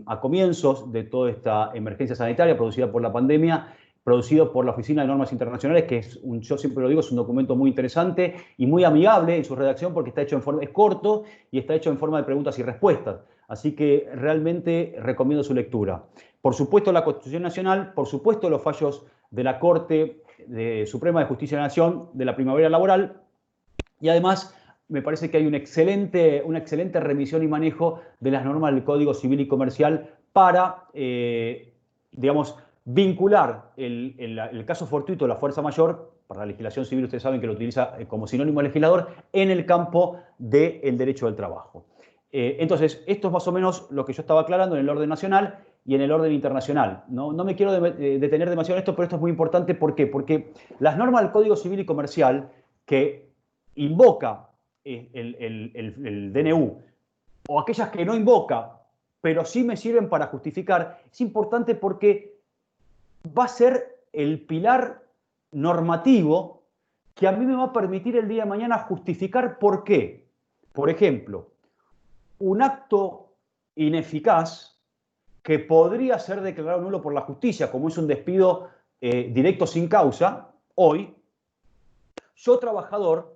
a comienzos de toda esta emergencia sanitaria producida por la pandemia, producido por la Oficina de Normas Internacionales, que yo siempre lo digo, es un documento muy interesante y muy amigable en su redacción porque está hecho es corto y está hecho en forma de preguntas y respuestas. Así que realmente recomiendo su lectura. Por supuesto, la Constitución Nacional, por supuesto, los fallos de la Corte Suprema de Justicia de la Nación de la primavera laboral, y además me parece que hay una excelente revisión y manejo de las normas del Código Civil y Comercial para, digamos, vincular el caso fortuito de la fuerza mayor, para la legislación civil ustedes saben que lo utiliza como sinónimo el legislador, en el campo del derecho del trabajo. Entonces, esto es más o menos lo que yo estaba aclarando en el orden nacional y en el orden internacional. No me quiero detener demasiado en esto, pero esto es muy importante. ¿Por qué? Porque las normas del Código Civil y Comercial que invoca el DNU o aquellas que no invoca, pero sí me sirven para justificar, es importante porque va a ser el pilar normativo que a mí me va a permitir el día de mañana justificar por qué. Por ejemplo, un acto ineficaz que podría ser declarado nulo por la justicia, como es un despido directo sin causa, hoy, yo trabajador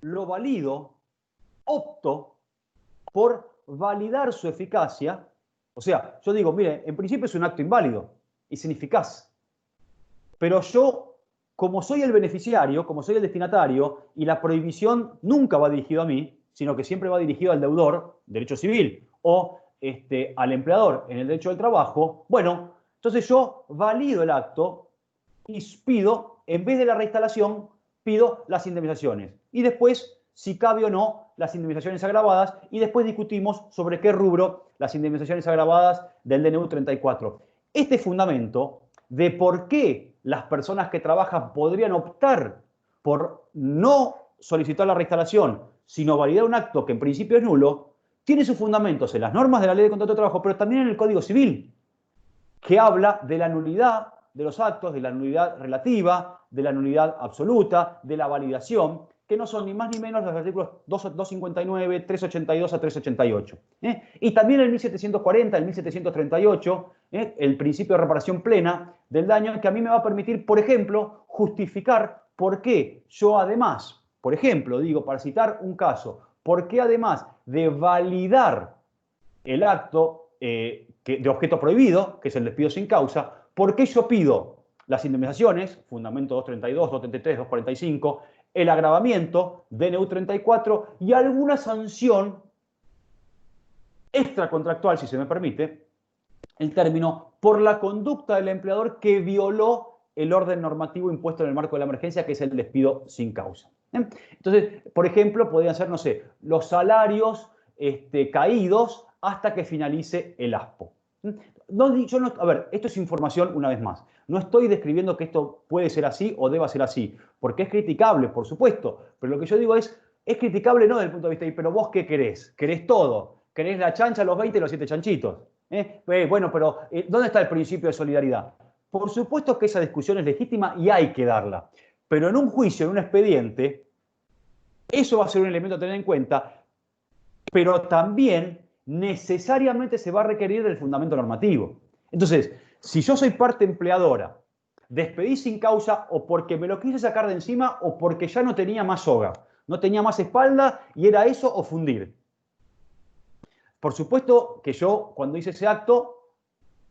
lo valido, opto por validar su eficacia. O sea, yo digo, mire, en principio es un acto inválido, es ineficaz. Pero yo, como soy el beneficiario, como soy el destinatario, y la prohibición nunca va dirigido a mí, sino que siempre va dirigido al deudor, derecho civil, o al empleador en el derecho del trabajo, bueno, entonces yo valido el acto y pido, en vez de la reinstalación, pido las indemnizaciones. Y después, si cabe o no, las indemnizaciones agravadas. Y después discutimos sobre qué rubro las indemnizaciones agravadas del DNU 34. Este fundamento de por qué las personas que trabajan podrían optar por no solicitar la reinstalación, sino validar un acto que en principio es nulo, tiene sus fundamentos en las normas de la Ley de Contrato de Trabajo, pero también en el Código Civil, que habla de la nulidad de los actos, de la nulidad relativa, de la nulidad absoluta, de la validación, que no son ni más ni menos los artículos 259, 382 a 388. Y también el 1740, el 1738, el principio de reparación plena del daño, que a mí me va a permitir, por ejemplo, justificar por qué yo además, por ejemplo, digo, para citar un caso, por qué además de validar el acto de objeto prohibido, que es el despido sin causa, ¿por qué yo pido las indemnizaciones, fundamento 232, 233, 245, el agravamiento, DNU 34, y alguna sanción extracontractual, si se me permite el término, por la conducta del empleador que violó el orden normativo impuesto en el marco de la emergencia, que es el despido sin causa? Entonces, por ejemplo, podrían ser, no sé, los salarios caídos hasta que finalice el ASPO. A ver, esto es información una vez más. No estoy describiendo que esto puede ser así o deba ser así, porque es criticable, por supuesto, pero lo que yo digo es criticable no desde el punto de vista, pero vos qué querés, querés todo, querés la chancha, los 20 y los 7 chanchitos. Bueno, pero ¿dónde está el principio de solidaridad? Por supuesto que esa discusión es legítima y hay que darla, pero en un juicio, en un expediente, eso va a ser un elemento a tener en cuenta, pero también necesariamente se va a requerir del fundamento normativo. Entonces, si yo soy parte empleadora, despedí sin causa o porque me lo quise sacar de encima o porque ya no tenía más soga, no tenía más espalda y era eso o fundir. Por supuesto que yo, cuando hice ese acto,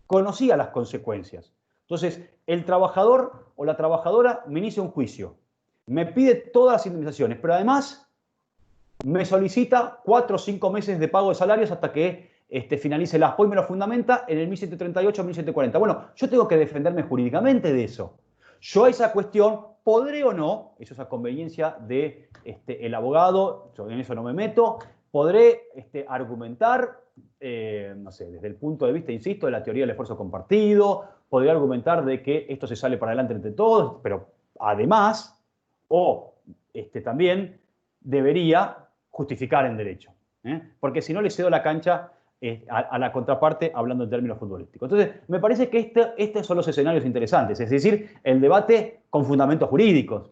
conocía las consecuencias. Entonces, el trabajador o la trabajadora me inicia un juicio, me pide todas las indemnizaciones, pero además me solicita 4 o 5 meses de pago de salarios hasta que finalice el ASPO y me lo fundamenta en el 1738 o 1740. Bueno, yo tengo que defenderme jurídicamente de eso. Yo a esa cuestión podré o no, eso es a conveniencia de el abogado, yo en eso no me meto, podré argumentar, no sé, desde el punto de vista, insisto, de la teoría del esfuerzo compartido, podré argumentar de que esto se sale para adelante entre todos, pero además, también debería justificar en derecho, porque si no le cedo la cancha a la contraparte hablando en términos futbolísticos. Entonces, me parece que estos son los escenarios interesantes, es decir, el debate con fundamentos jurídicos.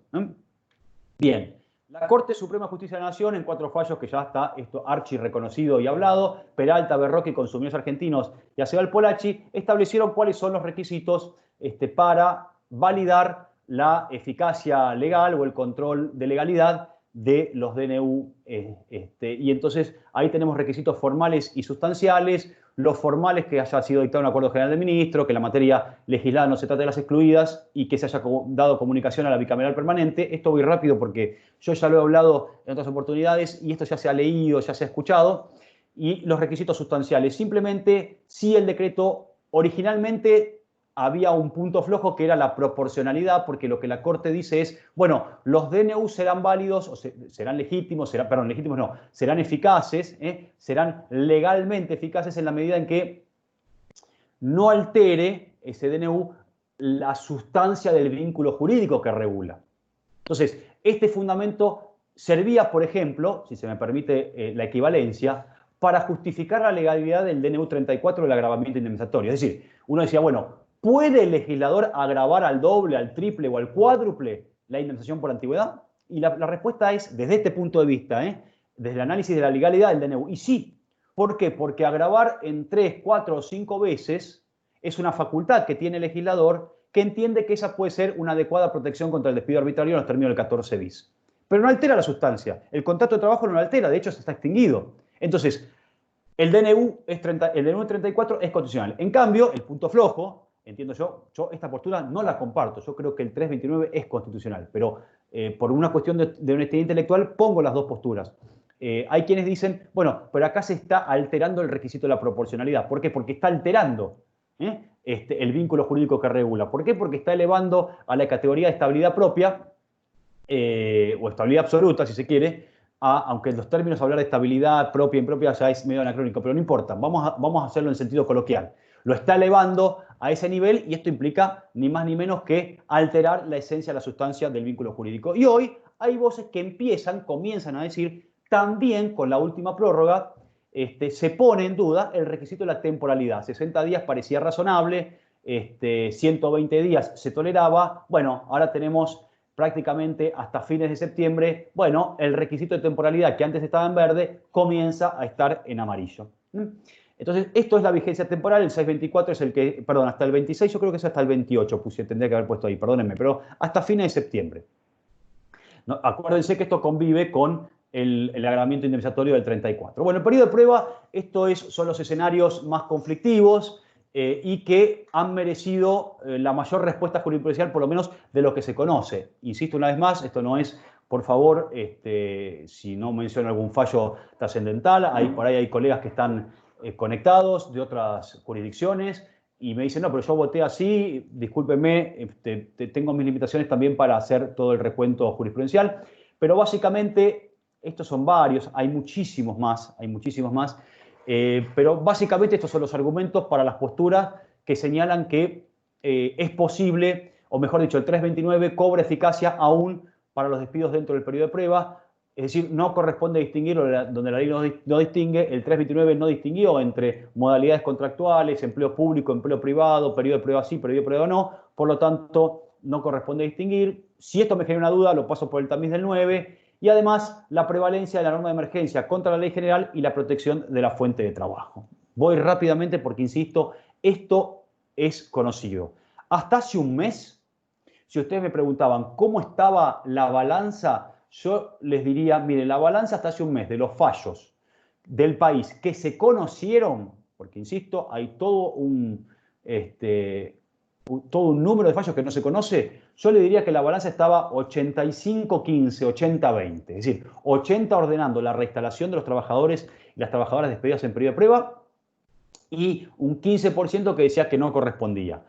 Bien, la Corte Suprema de Justicia de la Nación, en 4 fallos que ya está esto archi reconocido y hablado, Peralta, Berroque, Consumidores Argentinos y Acebal Polacci, establecieron cuáles son los requisitos para validar la eficacia legal o el control de legalidad de los DNU. Y entonces ahí tenemos requisitos formales y sustanciales. Los formales, que haya sido dictado un acuerdo general del ministro, que la materia legislada no se trate de las excluidas y que se haya dado comunicación a la bicameral permanente. Esto voy rápido porque yo ya lo he hablado en otras oportunidades y esto ya se ha leído, ya se ha escuchado. Y los requisitos sustanciales. Simplemente, si el decreto originalmente había un punto flojo que era la proporcionalidad, porque lo que la Corte dice es, bueno, los DNU serán válidos, o serán legítimos, legítimos no, serán eficaces, serán legalmente eficaces en la medida en que no altere ese DNU la sustancia del vínculo jurídico que regula. Entonces, este fundamento servía, por ejemplo, si se me permite la equivalencia, para justificar la legalidad del DNU 34 del agravamiento indemnizatorio. Es decir, uno decía, bueno, ¿puede el legislador agravar al doble, al triple o al cuádruple la indemnización por antigüedad? Y la respuesta es, desde este punto de vista, desde el análisis de la legalidad del DNU, y sí. ¿Por qué? Porque agravar en 3, 4 o 5 veces es una facultad que tiene el legislador que entiende que esa puede ser una adecuada protección contra el despido arbitrario en los términos del 14 bis. Pero no altera la sustancia. El contrato de trabajo no lo altera, de hecho se está extinguido. Entonces, el DNU 34 es constitucional. En cambio, el punto flojo, entiendo yo esta postura no la comparto. Yo creo que el 329 es constitucional, pero por una cuestión de honestidad intelectual pongo las dos posturas. Hay quienes dicen, bueno, pero acá se está alterando el requisito de la proporcionalidad. ¿Por qué? Porque está alterando el vínculo jurídico que regula. ¿Por qué? Porque está elevando a la categoría de estabilidad propia, o estabilidad absoluta, si se quiere, aunque en los términos hablar de estabilidad propia e impropia ya es medio anacrónico, pero no importa, vamos a hacerlo en sentido coloquial. Lo está elevando a ese nivel y esto implica ni más ni menos que alterar la esencia, la sustancia del vínculo jurídico. Y hoy hay voces que comienzan a decir, también con la última prórroga, se pone en duda el requisito de la temporalidad. 60 días parecía razonable, 120 días se toleraba. Bueno, ahora tenemos prácticamente hasta fines de septiembre. Bueno, el requisito de temporalidad que antes estaba en verde comienza a estar en amarillo. Entonces, esto es la vigencia temporal. El 624 es el que, perdón, hasta el 26, yo creo que es hasta el 28, tendría que haber puesto ahí, perdónenme, pero hasta fines de septiembre. No, acuérdense que esto convive con el agravamiento indemnizatorio del 34. Bueno, el periodo de prueba, son los escenarios más conflictivos y que han merecido la mayor respuesta jurisprudencial, por lo menos de lo que se conoce. Insisto una vez más, esto no es, por favor, si no menciono algún fallo trascendental, por ahí hay colegas que están conectados de otras jurisdicciones y me dicen, no, pero yo voté así, discúlpenme, tengo mis limitaciones también para hacer todo el recuento jurisprudencial, pero básicamente estos son varios, hay muchísimos más, pero básicamente estos son los argumentos para las posturas que señalan que es posible, o mejor dicho, el 329 cobra eficacia aún para los despidos dentro del periodo de prueba. Es decir, no corresponde distinguirlo donde la ley no distingue. El 329 no distinguió entre modalidades contractuales, empleo público, empleo privado, periodo de prueba sí, periodo de prueba no. Por lo tanto, no corresponde distinguir. Si esto me genera una duda, lo paso por el tamiz del 9 y además la prevalencia de la norma de emergencia contra la ley general y la protección de la fuente de trabajo. Voy rápidamente porque, insisto, esto es conocido. Hasta hace un mes, si ustedes me preguntaban cómo estaba la balanza, yo les diría, miren, la balanza hasta hace un mes de los fallos del país que se conocieron, porque insisto, hay todo un número de fallos que no se conoce, yo le diría que la balanza estaba 85-15, 80-20, es decir, 80 ordenando la reinstalación de los trabajadores y las trabajadoras despedidas en periodo de prueba y un 15% que decía que no correspondía.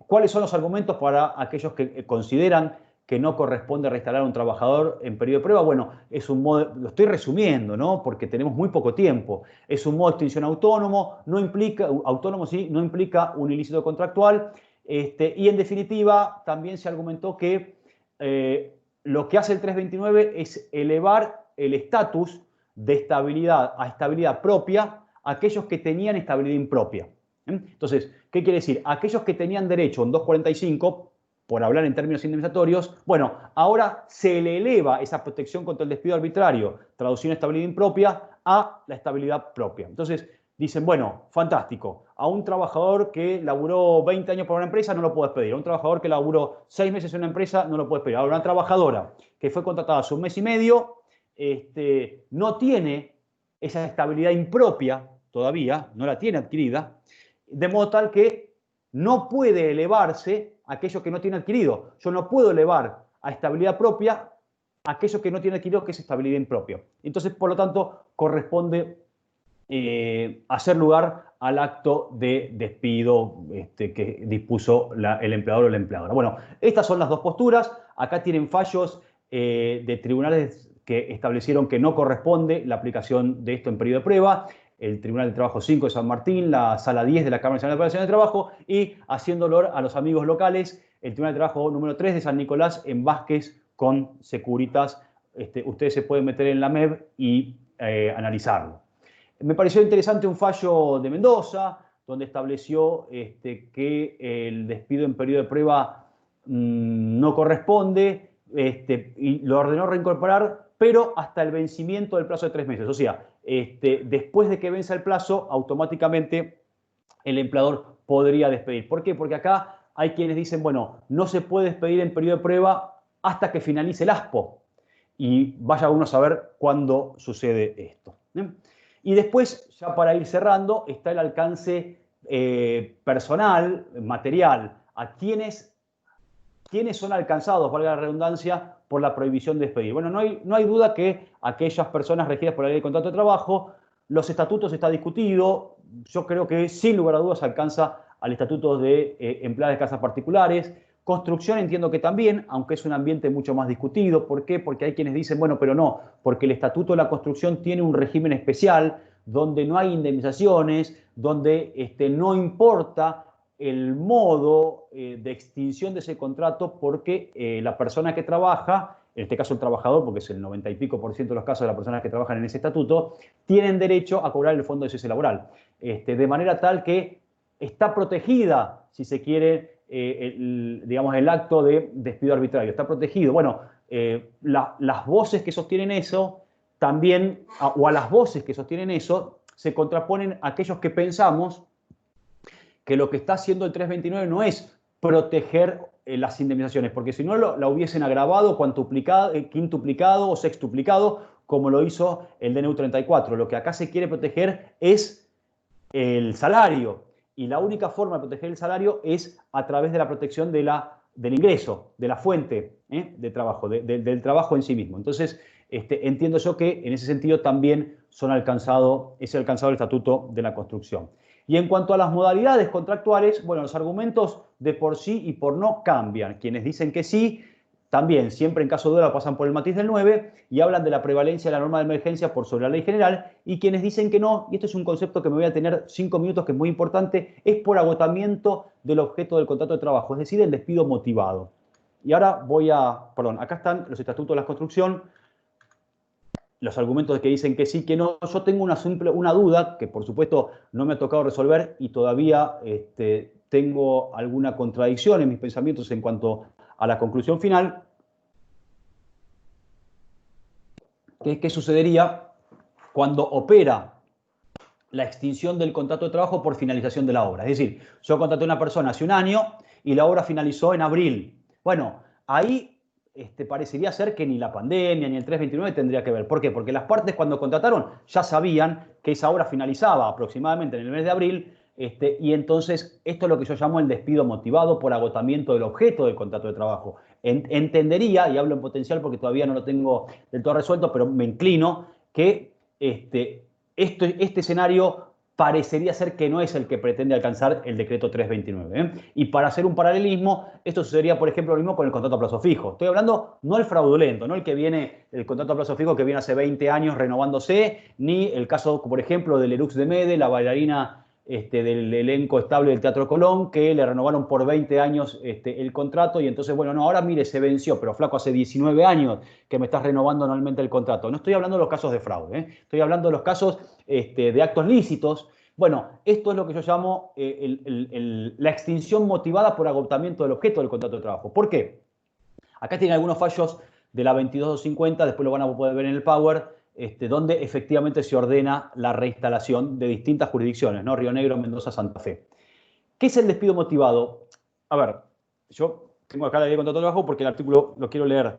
¿Cuáles son los argumentos para aquellos que consideran que no corresponde reinstalar a un trabajador en periodo de prueba? Bueno, es un modo, lo estoy resumiendo, ¿no? Porque tenemos muy poco tiempo. Es un modo de extinción autónomo, no implica un ilícito contractual, y en definitiva también se argumentó que lo que hace el 329 es elevar el estatus de estabilidad a estabilidad propia a aquellos que tenían estabilidad impropia. Entonces, ¿qué quiere decir? Aquellos que tenían derecho en 245, por hablar en términos indemnizatorios, bueno, ahora se le eleva esa protección contra el despido arbitrario, traducido en estabilidad impropia, a la estabilidad propia. Entonces, dicen, bueno, fantástico, a un trabajador que laburó 20 años por una empresa no lo puedo despedir, a un trabajador que laburó 6 meses en una empresa no lo puedo despedir, a una trabajadora que fue contratada hace un mes y medio, no tiene esa estabilidad impropia todavía, no la tiene adquirida, de modo tal que no puede elevarse aquello que no tiene adquirido. Yo no puedo elevar a estabilidad propia aquello que no tiene adquirido, que es estabilidad impropia. Entonces, por lo tanto, corresponde hacer lugar al acto de despido que dispuso el empleador o la empleadora. Bueno, estas son las dos posturas. Acá tienen fallos de tribunales que establecieron que no corresponde la aplicación de esto en periodo de prueba. El Tribunal de Trabajo 5 de San Martín, la Sala 10 de la Cámara Nacional de Apelaciones de Trabajo y, haciendo honor a los amigos locales, el Tribunal de Trabajo número 3 de San Nicolás en Vázquez con Securitas. Ustedes se pueden meter en la MEB y analizarlo. Me pareció interesante un fallo de Mendoza, donde estableció que el despido en periodo de prueba no corresponde, y lo ordenó reincorporar, pero hasta el vencimiento del plazo de 3 meses. O sea, después de que venza el plazo, automáticamente el empleador podría despedir. ¿Por qué? Porque acá hay quienes dicen, bueno, no se puede despedir en periodo de prueba hasta que finalice el ASPO. Y vaya uno a saber cuándo sucede esto. Y después, ya para ir cerrando, está el alcance personal, material, a quienes son alcanzados, valga la redundancia, por la prohibición de despedir. Bueno, no hay duda que aquellas personas regidas por la ley de contrato de trabajo, los estatutos está discutido, yo creo que sin lugar a dudas alcanza al estatuto de empleados de casas particulares. Construcción entiendo que también, aunque es un ambiente mucho más discutido. ¿Por qué? Porque hay quienes dicen, bueno, pero no, porque el estatuto de la construcción tiene un régimen especial donde no hay indemnizaciones, donde no importa el modo de extinción de ese contrato porque la persona que trabaja, en este caso el trabajador, porque es el 90 y pico % de los casos de las personas que trabajan en ese estatuto, tienen derecho a cobrar el fondo de cese laboral. De manera tal que está protegida, si se quiere, el acto de despido arbitrario. Está protegido. Bueno, las voces que sostienen eso también, o a las voces que sostienen eso, se contraponen aquellos que pensamos que lo que está haciendo el 329 no es proteger las indemnizaciones, porque si no la hubiesen agravado, quintuplicado o sextuplicado, como lo hizo el DNU 34. Lo que acá se quiere proteger es el salario, y la única forma de proteger el salario es a través de la protección del ingreso, de la fuente de trabajo, del trabajo en sí mismo. Entonces, entiendo yo que en ese sentido también es alcanzado el Estatuto de la Construcción. Y en cuanto a las modalidades contractuales, bueno, los argumentos de por sí y por no cambian. Quienes dicen que sí, también, siempre en caso de duda, pasan por el matiz del 9 y hablan de la prevalencia de la norma de emergencia por sobre la ley general. Y quienes dicen que no, y esto es un concepto que me voy a tener 5 minutos, que es muy importante, es por agotamiento del objeto del contrato de trabajo, es decir, el despido motivado. Y ahora acá están los estatutos de la construcción, los argumentos de que dicen que sí, que no. Yo tengo una duda que, por supuesto, no me ha tocado resolver y todavía tengo alguna contradicción en mis pensamientos en cuanto a la conclusión final. ¿Qué sucedería cuando opera la extinción del contrato de trabajo por finalización de la obra? Es decir, yo contraté a una persona hace un año y la obra finalizó en abril. Bueno, ahí parecería ser que ni la pandemia ni el 329 tendría que ver. ¿Por qué? Porque las partes cuando contrataron ya sabían que esa obra finalizaba aproximadamente en el mes de abril, y entonces esto es lo que yo llamo el despido motivado por agotamiento del objeto del contrato de trabajo. Entendería, y hablo en potencial porque todavía no lo tengo del todo resuelto, pero me inclino que este escenario parecería ser que no es el que pretende alcanzar el decreto 329. Y para hacer un paralelismo, esto sucedería, por ejemplo, lo mismo con el contrato a plazo fijo. Estoy hablando no el fraudulento, no el que viene, el contrato a plazo fijo que viene hace 20 años renovándose, ni el caso, por ejemplo, del Erux de Mede, la bailarina del elenco estable del Teatro Colón, que le renovaron por 20 años el contrato y entonces, bueno, no, ahora mire, se venció, pero flaco, hace 19 años que me estás renovando anualmente el contrato. No estoy hablando de los casos de fraude, estoy hablando de los casos de actos lícitos. Bueno, esto es lo que yo llamo la extinción motivada por agotamiento del objeto del contrato de trabajo. ¿Por qué? Acá tienen algunos fallos de la 22250, después lo van a poder ver en el Power, donde efectivamente se ordena la reinstalación de distintas jurisdicciones, ¿no? Río Negro, Mendoza, Santa Fe. ¿Qué es el despido motivado? A ver, yo tengo acá la ley de contrato de trabajo porque el artículo lo quiero leer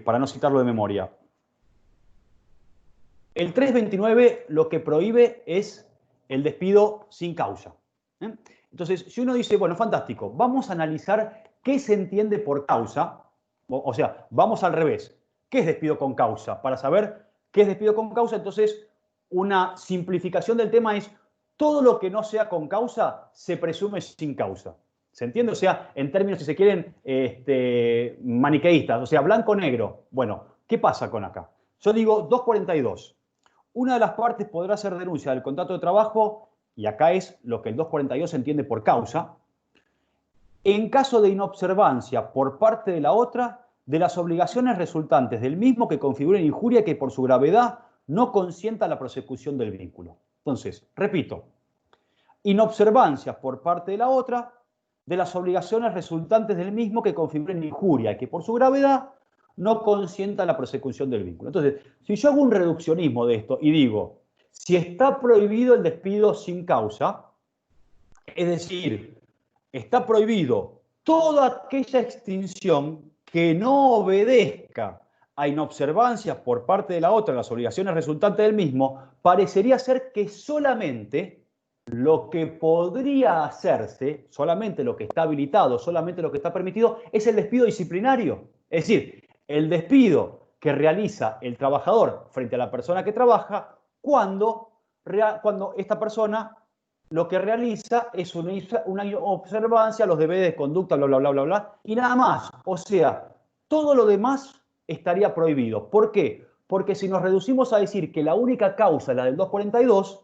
para no citarlo de memoria. El 329 lo que prohíbe es el despido sin causa. Entonces, si uno dice, bueno, fantástico, vamos a analizar qué se entiende por causa, o sea, vamos al revés. ¿Qué es despido con causa? Para saber qué es despido con causa, entonces, una simplificación del tema es todo lo que no sea con causa se presume sin causa. ¿Se entiende? O sea, en términos, si se quieren, maniqueístas, o sea, blanco-negro. Bueno, ¿qué pasa con acá? Yo digo 242. Una de las partes podrá hacer denuncia del contrato de trabajo, y acá es lo que el 242 entiende por causa, en caso de inobservancia por parte de la otra de las obligaciones resultantes del mismo que configuren injuria que por su gravedad no consienta la prosecución del vínculo. Entonces, repito, inobservancia por parte de la otra de las obligaciones resultantes del mismo que configuren injuria que por su gravedad no consienta la prosecución del vínculo. Entonces, si yo hago un reduccionismo de esto y digo, si está prohibido el despido sin causa, es decir, está prohibido toda aquella extinción que no obedezca a inobservancias por parte de la otra, las obligaciones resultantes del mismo, parecería ser que solamente lo que podría hacerse, solamente lo que está habilitado, solamente lo que está permitido, es el despido disciplinario. Es decir, el despido que realiza el trabajador frente a la persona que trabaja cuando esta persona lo que realiza es una observancia a los deberes de conducta, bla, bla, bla, bla, bla, y nada más. O sea, todo lo demás estaría prohibido. ¿Por qué? Porque si nos reducimos a decir que la única causa es la del 242,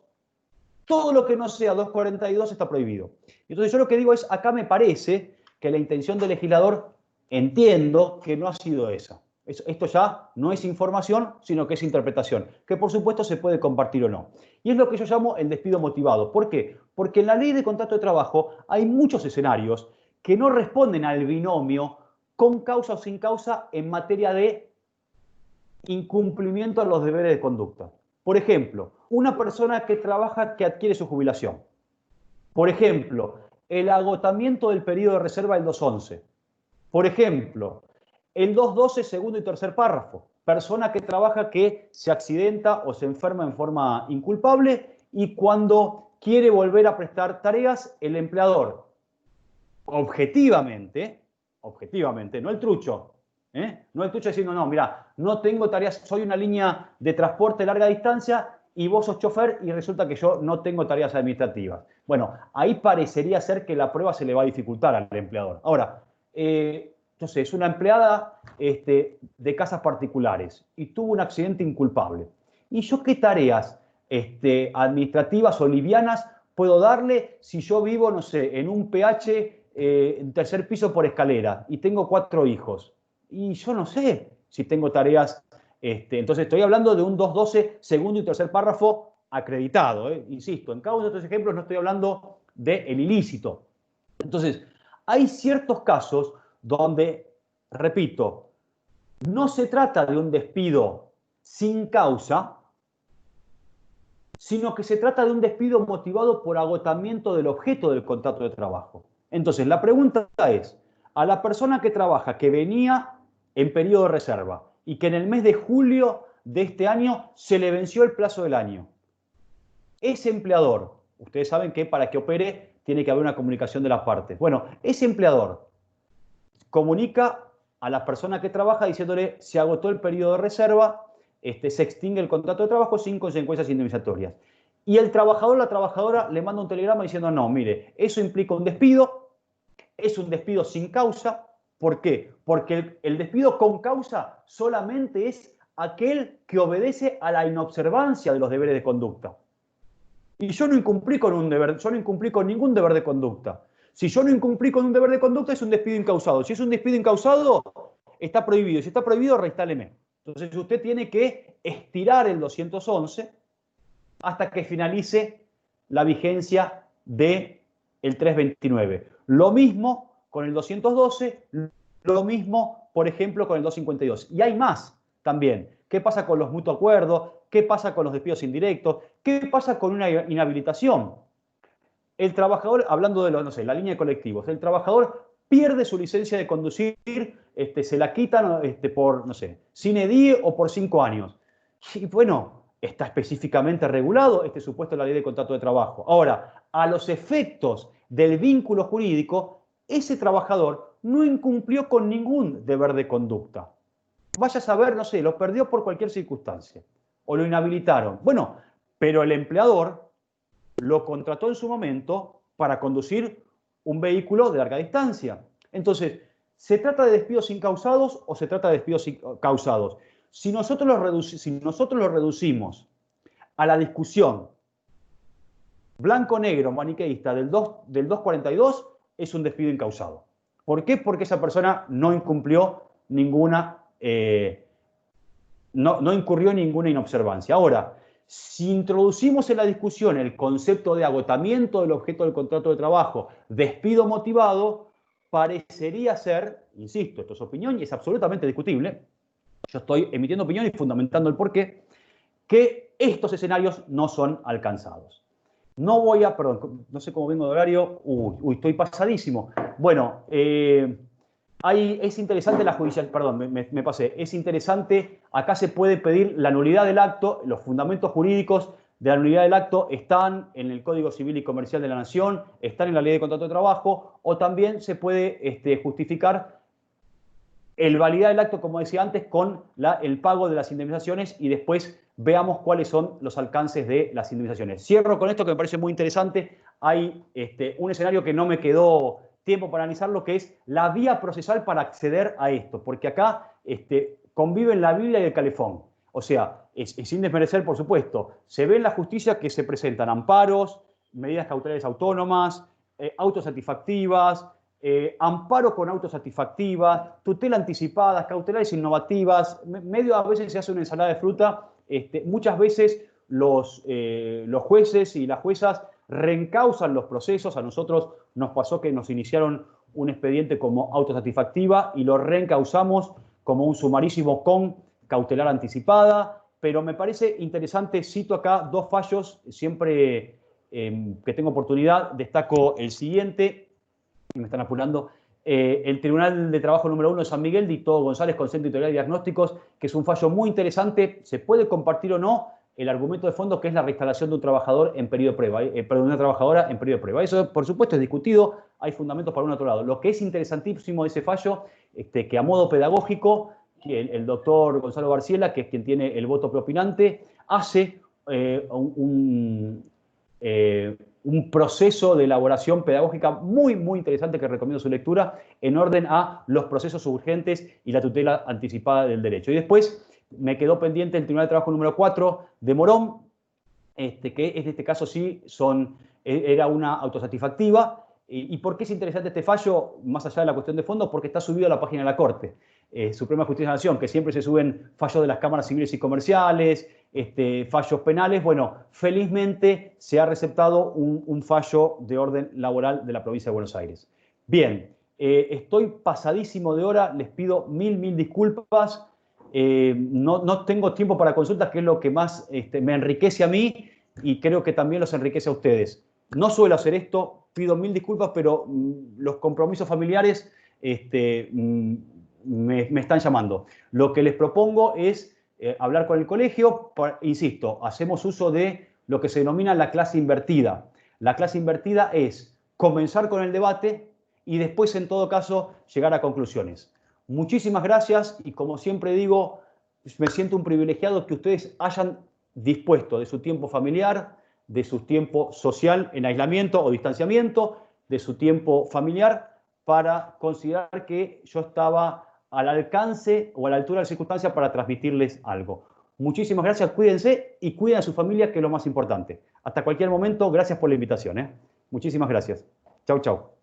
todo lo que no sea 242 está prohibido. Entonces yo lo que digo es, acá me parece que la intención del legislador, entiendo que no ha sido esa. Esto ya no es información, sino que es interpretación, que por supuesto se puede compartir o no. Y es lo que yo llamo el despido motivado. ¿Por qué? Porque en la ley de contrato de trabajo hay muchos escenarios que no responden al binomio con causa o sin causa en materia de incumplimiento a los deberes de conducta. Por ejemplo, una persona que trabaja que adquiere su jubilación. Por ejemplo, el agotamiento del periodo de reserva del 211. Por ejemplo, el 212 segundo y tercer párrafo. Persona que trabaja que se accidenta o se enferma en forma inculpable y cuando quiere volver a prestar tareas, el empleador objetivamente, no el trucho, no el trucho diciendo, no, mira, no tengo tareas, soy una línea de transporte de larga distancia y vos sos chofer y resulta que yo no tengo tareas administrativas. Bueno, ahí parecería ser que la prueba se le va a dificultar al empleador. Ahora, entonces, es una empleada de casas particulares y tuvo un accidente inculpable. ¿Y yo qué tareas administrativas o livianas puedo darle si yo vivo, no sé, en un PH en tercer piso por escalera y tengo 4 hijos? Y yo no sé si tengo tareas. Entonces, estoy hablando de un 212 segundo y tercer párrafo acreditado. Insisto, en cada uno de estos ejemplos no estoy hablando del ilícito. Entonces, hay ciertos casos donde, repito, no se trata de un despido sin causa, sino que se trata de un despido motivado por agotamiento del objeto del contrato de trabajo. Entonces, la pregunta es, a la persona que trabaja, que venía en periodo de reserva y que en el mes de julio de este año se le venció el plazo del año, ese empleador, ustedes saben que para que opere tiene que haber una comunicación de las partes. Bueno, ese empleador comunica a la persona que trabaja diciéndole se agotó el periodo de reserva, se extingue el contrato de trabajo sin consecuencias indemnizatorias. Y el trabajador o la trabajadora le manda un telegrama diciendo no, mire, eso implica un despido, es un despido sin causa. ¿Por qué? Porque el despido con causa solamente es aquel que obedece a la inobservancia de los deberes de conducta. Y yo no incumplí con un deber, yo no incumplí con ningún deber de conducta. Si yo no incumplí con un deber de conducta, es un despido incausado. Si es un despido incausado, está prohibido. Si está prohibido, reinstáleme. Entonces usted tiene que estirar el 211 hasta que finalice la vigencia del 329. Lo mismo con el 212, lo mismo, por ejemplo, con el 252. Y hay más también. ¿Qué pasa con los mutuos acuerdos? ¿Qué pasa con los despidos indirectos? ¿Qué pasa con una inhabilitación? El trabajador, hablando de no sé, la línea de colectivos, el trabajador pierde su licencia de conducir, se la quitan por, no sé, sine die o por 5 años. Y bueno, está específicamente regulado este supuesto en la ley de contrato de trabajo. Ahora, a los efectos del vínculo jurídico, ese trabajador no incumplió con ningún deber de conducta. Vaya a saber, no sé, lo perdió por cualquier circunstancia o lo inhabilitaron. Bueno, pero el empleador lo contrató en su momento para conducir un vehículo de larga distancia. Entonces, ¿se trata de despidos incausados o se trata de despidos causados? Si nosotros lo reducimos a la discusión blanco-negro maniqueísta del 242, es un despido incausado. ¿Por qué? Porque esa persona no incumplió ninguna, no incurrió en ninguna inobservancia. Ahora, si introducimos en la discusión el concepto de agotamiento del objeto del contrato de trabajo, despido motivado, parecería ser, insisto, esto es opinión y es absolutamente discutible, yo estoy emitiendo opinión y fundamentando el porqué, que estos escenarios no son alcanzados. No voy a, perdón, no sé cómo vengo de horario, estoy pasadísimo. Bueno, es interesante la judicial, perdón, me pasé, es interesante, acá se puede pedir la nulidad del acto, los fundamentos jurídicos de la nulidad del acto están en el Código Civil y Comercial de la Nación, están en la Ley de Contrato de Trabajo, o también se puede justificar el validar el acto, como decía antes, con el pago de las indemnizaciones y después veamos cuáles son los alcances de las indemnizaciones. Cierro con esto que me parece muy interesante. Hay un escenario que no me quedó tiempo para analizarlo, que es la vía procesal para acceder a esto, porque acá conviven la Biblia y el calefón. O sea, sin desmerecer, por supuesto, se ve en la justicia que se presentan amparos, medidas cautelares autónomas, autosatisfactivas, amparo con autosatisfactiva, tutela anticipadas, cautelares innovativas, medio a veces se hace una ensalada de fruta, muchas veces los jueces y las juezas reencausan los procesos. A nosotros nos pasó que nos iniciaron un expediente como autosatisfactiva y lo reencausamos como un sumarísimo con cautelar anticipada, pero me parece interesante, cito acá 2 fallos, siempre que tengo oportunidad destaco el siguiente. Me están apurando. El Tribunal de Trabajo número 1 de San Miguel dictó González con Centro Editorial de Diagnósticos, que es un fallo muy interesante. Se puede compartir o no el argumento de fondo, que es la reinstalación de un trabajador en periodo de prueba, perdón, una trabajadora en periodo de prueba. Eso, por supuesto, es discutido, hay fundamentos para un otro lado. Lo que es interesantísimo de ese fallo, que a modo pedagógico, el doctor Gonzalo Garciela, que es quien tiene el voto propinante, hace un proceso de elaboración pedagógica muy, muy interesante que recomiendo su lectura en orden a los procesos urgentes y la tutela anticipada del derecho. Y después me quedó pendiente el Tribunal de Trabajo número 4 de Morón, que en este caso sí era una autosatisfactiva. ¿Y por qué es interesante este fallo, más allá de la cuestión de fondo? Porque está subido a la página de la Corte. Suprema Justicia de la Nación, que siempre se suben fallos de las cámaras civiles y comerciales, fallos penales. Bueno, felizmente se ha receptado un fallo de orden laboral de la provincia de Buenos Aires. Bien, estoy pasadísimo de hora, les pido mil disculpas. No tengo tiempo para consultas, que es lo que más me enriquece a mí y creo que también los enriquece a ustedes. No suelo hacer esto, pido mil disculpas, pero los compromisos familiares me están llamando. Lo que les propongo es hablar con el colegio. Insisto, hacemos uso de lo que se denomina la clase invertida. La clase invertida es comenzar con el debate y después, en todo caso, llegar a conclusiones. Muchísimas gracias y, como siempre digo, me siento un privilegiado que ustedes hayan dispuesto de su tiempo familiar, de su tiempo social en aislamiento o distanciamiento, de su tiempo familiar, para considerar que yo estaba al alcance o a la altura de las circunstancias para transmitirles algo. Muchísimas gracias, cuídense y cuiden a su familia, que es lo más importante. Hasta cualquier momento, gracias por la invitación. Muchísimas gracias. Chau, chau.